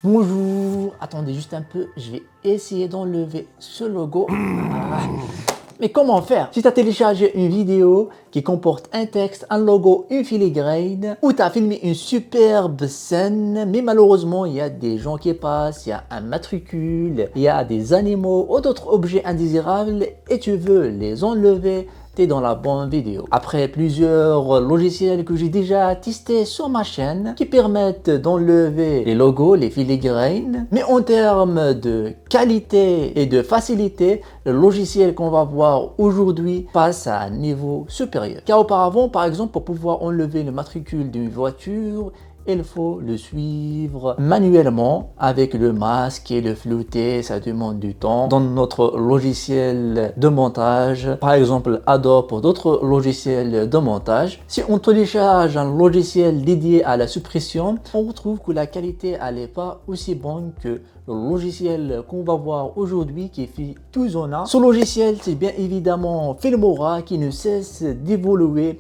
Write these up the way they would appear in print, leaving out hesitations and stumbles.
Bonjour, attendez juste un peu, je vais essayer d'enlever ce logo. Mais comment faire? Si tu as téléchargé une vidéo qui comporte un texte, un logo, une filigrane, ou tu as filmé une superbe scène, mais malheureusement il y a des gens qui passent, il y a un matricule, il y a des animaux ou d'autres objets indésirables et tu veux les enlever, tu es dans la bonne vidéo. Après plusieurs logiciels que j'ai déjà testés sur ma chaîne qui permettent d'enlever les logos, les filigranes, mais en termes de qualité et de facilité, le logiciel qu'on va voir aujourd'hui passe à un niveau supérieur. Car auparavant, par exemple, pour pouvoir enlever le matricule d'une voiture, il faut le suivre manuellement avec le masque et le flouter, ça demande du temps. Dans notre logiciel de montage, par exemple Adobe ou d'autres logiciels de montage, si on télécharge un logiciel dédié à la suppression, on retrouve que la qualité n'est pas aussi bonne que le logiciel qu'on va voir aujourd'hui qui fait tout en un. Ce logiciel, c'est bien évidemment Filmora qui ne cesse d'évoluer.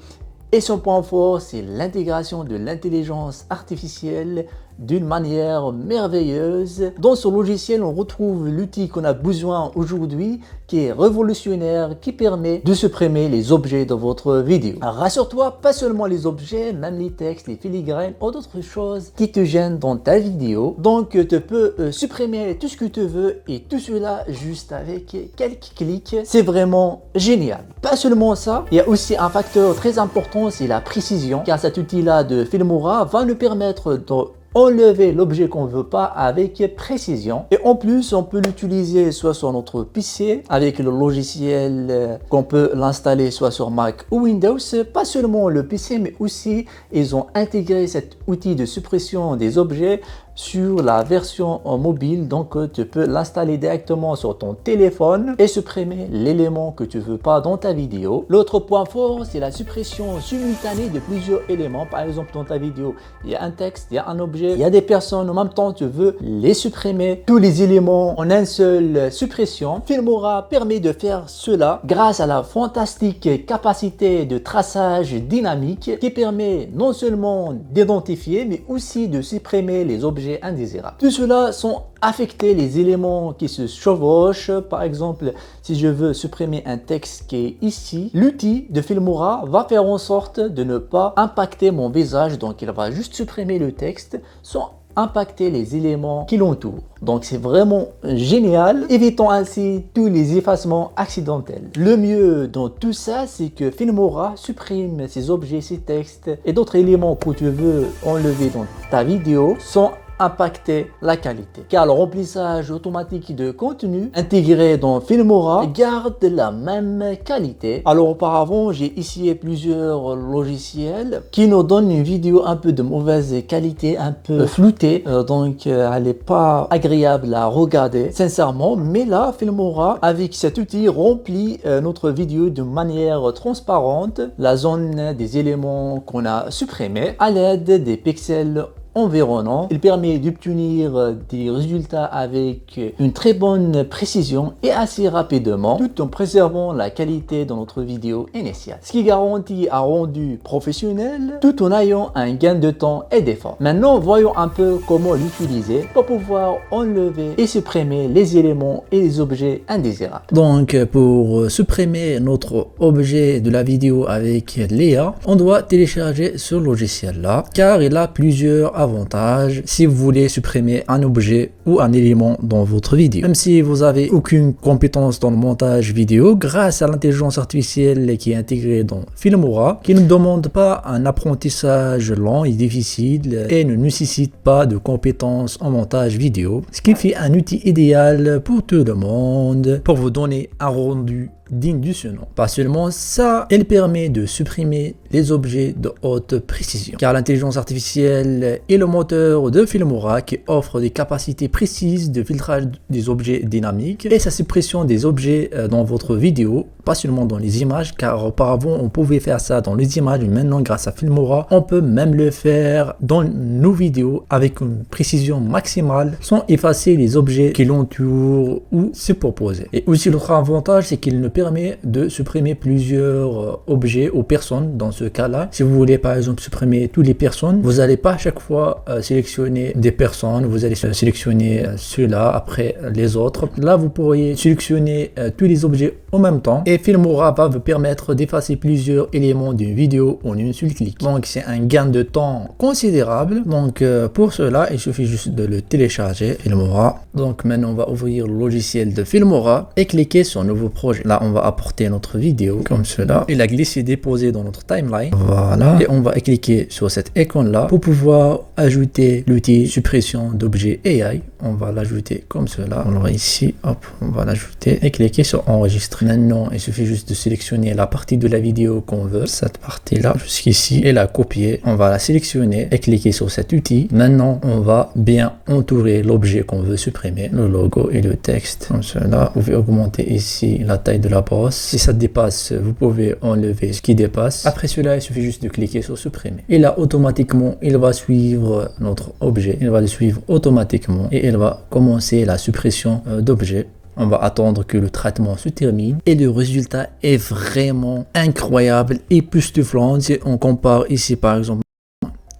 Et son point fort, c'est l'intégration de l'intelligence artificielle d'une manière merveilleuse. Dans ce logiciel, on retrouve l'outil qu'on a besoin aujourd'hui, qui est révolutionnaire, qui permet de supprimer les objets de votre vidéo. Rassure-toi, pas seulement les objets, même les textes, les filigranes ou d'autres choses qui te gênent dans ta vidéo. Donc, tu peux supprimer tout ce que tu veux et tout cela juste avec quelques clics. C'est vraiment génial. Pas seulement ça, il y a aussi un facteur très important, c'est la précision, car cet outil-là de Filmora va nous permettre de enlever l'objet qu'on ne veut pas avec précision. Et en plus, on peut l'utiliser soit sur notre PC avec le logiciel qu'on peut l'installer soit sur Mac ou Windows. Pas seulement le PC, mais aussi ils ont intégré cet outil de suppression des objets sur la version mobile, donc tu peux l'installer directement sur ton téléphone et supprimer l'élément que tu veux pas dans ta vidéo. L'autre point fort, c'est la suppression simultanée de plusieurs éléments. Par exemple, dans ta vidéo, il y a un texte, il y a un objet, il y a des personnes en même temps, tu veux les supprimer, tous les éléments en une seule suppression. Filmora permet de faire cela grâce à la fantastique capacité de traçage dynamique qui permet non seulement d'identifier, mais aussi de supprimer les objets indésirables. Tout cela sont affectés les éléments qui se chevauchent. Par exemple, si je veux supprimer un texte qui est ici, l'outil de Filmora va faire en sorte de ne pas impacter mon visage, donc il va juste supprimer le texte sans impacter les éléments qui l'entourent. Donc c'est vraiment génial, évitant ainsi tous les effacements accidentels. Le mieux dans tout ça, c'est que Filmora supprime ces objets, ces textes et d'autres éléments que tu veux enlever dans ta vidéo sans impacter la qualité. Car le remplissage automatique de contenu intégré dans Filmora garde la même qualité. Alors auparavant, j'ai essayé plusieurs logiciels qui nous donnent une vidéo un peu de mauvaise qualité, un peu floutée, donc elle n'est pas agréable à regarder sincèrement. Mais là, Filmora avec cet outil remplit notre vidéo de manière transparente, la zone des éléments qu'on a supprimés à l'aide des pixels environnant. Il permet d'obtenir des résultats avec une très bonne précision et assez rapidement, tout en préservant la qualité de notre vidéo initiale. Ce qui garantit un rendu professionnel tout en ayant un gain de temps et d'effort. Maintenant, voyons un peu comment l'utiliser pour pouvoir enlever et supprimer les éléments et les objets indésirables. Donc, pour supprimer notre objet de la vidéo avec Léa, on doit télécharger ce logiciel-là, car il a plusieurs avantage si vous voulez supprimer un objet ou un élément dans votre vidéo. Même si vous avez aucune compétence dans le montage vidéo, grâce à l'intelligence artificielle qui est intégrée dans Filmora, qui ne demande pas un apprentissage lent et difficile et ne nécessite pas de compétences en montage vidéo, ce qui fait un outil idéal pour tout le monde pour vous donner un rendu digne de ce nom. Pas seulement ça, elle permet de supprimer les objets de haute précision, car l'intelligence artificielle est le moteur de Filmora qui offre des capacités précises de filtrage des objets dynamiques et sa suppression des objets dans votre vidéo pas seulement dans les images, car auparavant on pouvait faire ça dans les images, mais maintenant grâce à Filmora, on peut même le faire dans nos vidéos avec une précision maximale sans effacer les objets qui l'entourent ou superposer. Et aussi l'autre avantage, c'est qu'il nous permet de supprimer plusieurs objets ou personnes. Dans ce cas-là, si vous voulez par exemple supprimer toutes les personnes, vous n'allez pas à chaque fois sélectionner des personnes, vous allez sélectionner ceux-là après les autres. Là, vous pourriez sélectionner tous les objets en même temps et Filmora va vous permettre d'effacer plusieurs éléments d'une vidéo en une seule clic. Donc c'est un gain de temps considérable. Donc pour cela, il suffit juste de le télécharger, Filmora. Donc maintenant, on va ouvrir le logiciel de Filmora et cliquer sur nouveau projet. Là, on va apporter notre vidéo comme cela et la glisser déposer dans notre timeline. Voilà. Et on va cliquer sur cette icône-là pour pouvoir ajouter l'outil suppression d'objets AI. On va l'ajouter comme cela. On l'aura ici. Hop, on va l'ajouter et cliquer sur enregistrer. Maintenant, il suffit juste de sélectionner la partie de la vidéo qu'on veut. Cette partie-là jusqu'ici et la copier. On va la sélectionner et cliquer sur cet outil. Maintenant, on va bien entourer l'objet qu'on veut supprimer, le logo et le texte comme cela. Vous pouvez augmenter ici la taille de la brosse. Si ça dépasse, vous pouvez enlever ce qui dépasse. Après cela, il suffit juste de cliquer sur supprimer. Et là, automatiquement, il va suivre notre objet. Il va le suivre automatiquement et il va commencer la suppression d'objets. On va attendre que le traitement se termine et le résultat est vraiment incroyable et époustouflant. Si on compare ici par exemple,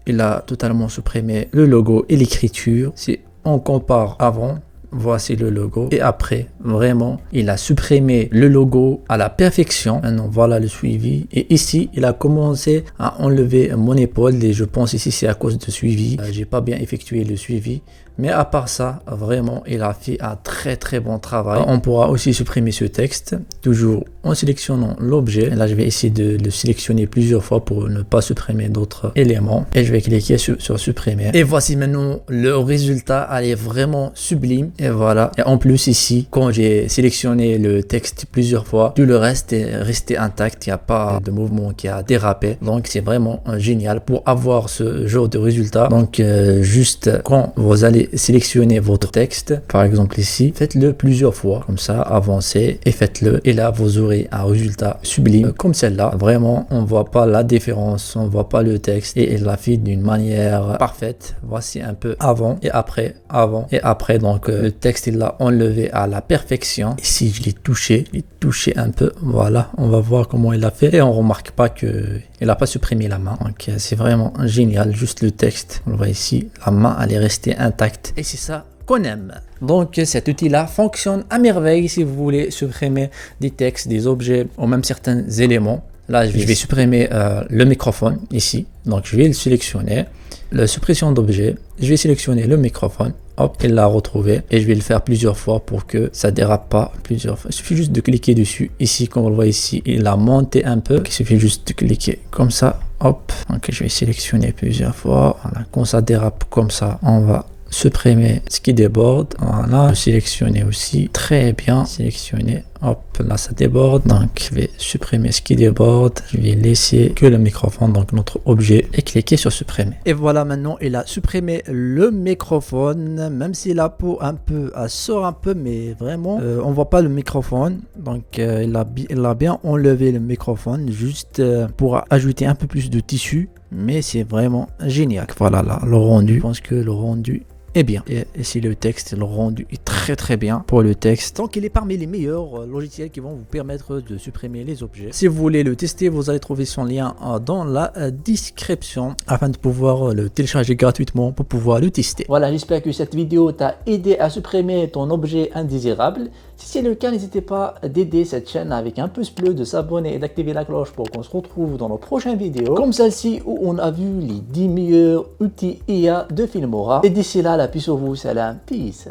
il a totalement supprimé le logo et l'écriture. Si on compare avant, voici le logo et après, vraiment, il a supprimé le logo à la perfection. Maintenant, voilà le suivi. Et ici, il a commencé à enlever mon épaule et je pense ici c'est à cause de suivi. J'ai pas bien effectué le suivi. Mais à part ça, vraiment, il a fait un très bon travail. On pourra aussi supprimer ce texte, toujours en sélectionnant l'objet. Là, je vais essayer de le sélectionner plusieurs fois pour ne pas supprimer d'autres éléments. Et je vais cliquer sur supprimer. Et voici maintenant le résultat. Elle est vraiment sublime. Et voilà. Et en plus ici, quand j'ai sélectionné le texte plusieurs fois, tout le reste est resté intact. Il n'y a pas de mouvement qui a dérapé. Donc, c'est vraiment génial pour avoir ce genre de résultat. Donc, juste quand vous allez sélectionnez votre texte, par exemple ici, faites-le plusieurs fois, comme ça, avancez et faites-le. Et là, vous aurez un résultat sublime, comme celle-là. Vraiment, on voit pas la différence, on voit pas le texte et il l'a fait d'une manière parfaite. Voici un peu avant et après, avant et après. Donc, le texte, il l'a enlevé à la perfection. Ici, je l'ai touché un peu. Voilà, on va voir comment il a fait et on remarque pas que il n'a pas supprimé la main. Donc, c'est vraiment génial. Juste le texte, on le voit ici, la main, elle est restée intacte. Et c'est ça qu'on aime. Donc cet outil-là fonctionne à merveille si vous voulez supprimer des textes, des objets ou même certains éléments. Là, je vais supprimer le microphone ici. Donc je vais le sélectionner. La suppression d'objet, je vais sélectionner le microphone. Hop, il l'a retrouvé et je vais le faire plusieurs fois pour que ça dérape pas plusieurs fois. Il suffit juste de cliquer dessus. Ici, comme on le voit ici, il a monté un peu. Il suffit juste de cliquer comme ça. Hop, donc je vais sélectionner plusieurs fois. Voilà. Quand ça dérape comme ça, on va supprimer ce qui déborde. Voilà, sélectionner aussi très bien, sélectionner. Hop, là ça déborde, donc je vais supprimer ce qui déborde, je vais laisser que le microphone, donc notre objet, et cliquer sur supprimer. Et voilà, maintenant il a supprimé le microphone, même si la peau un peu, elle sort un peu, mais vraiment on voit pas le microphone. Donc il a bien enlevé le microphone juste pour ajouter un peu plus de tissu, mais c'est vraiment génial. Voilà là, le rendu, je pense que le rendu est bien. Et ici le texte, le rendu est très bien pour le texte. Donc il est parmi les meilleurs logiciels qui vont vous permettre de supprimer les objets. Si vous voulez le tester, vous allez trouver son lien dans la description afin de pouvoir le télécharger gratuitement pour pouvoir le tester. Voilà, j'espère que cette vidéo t'a aidé à supprimer ton objet indésirable. Si c'est le cas, n'hésitez pas d'aider cette chaîne avec un pouce bleu, de s'abonner et d'activer la cloche pour qu'on se retrouve dans nos prochaines vidéos comme celle-ci où on a vu les 10 meilleurs outils IA de Filmora. Et d'ici là, la paix sur vous, salam, peace.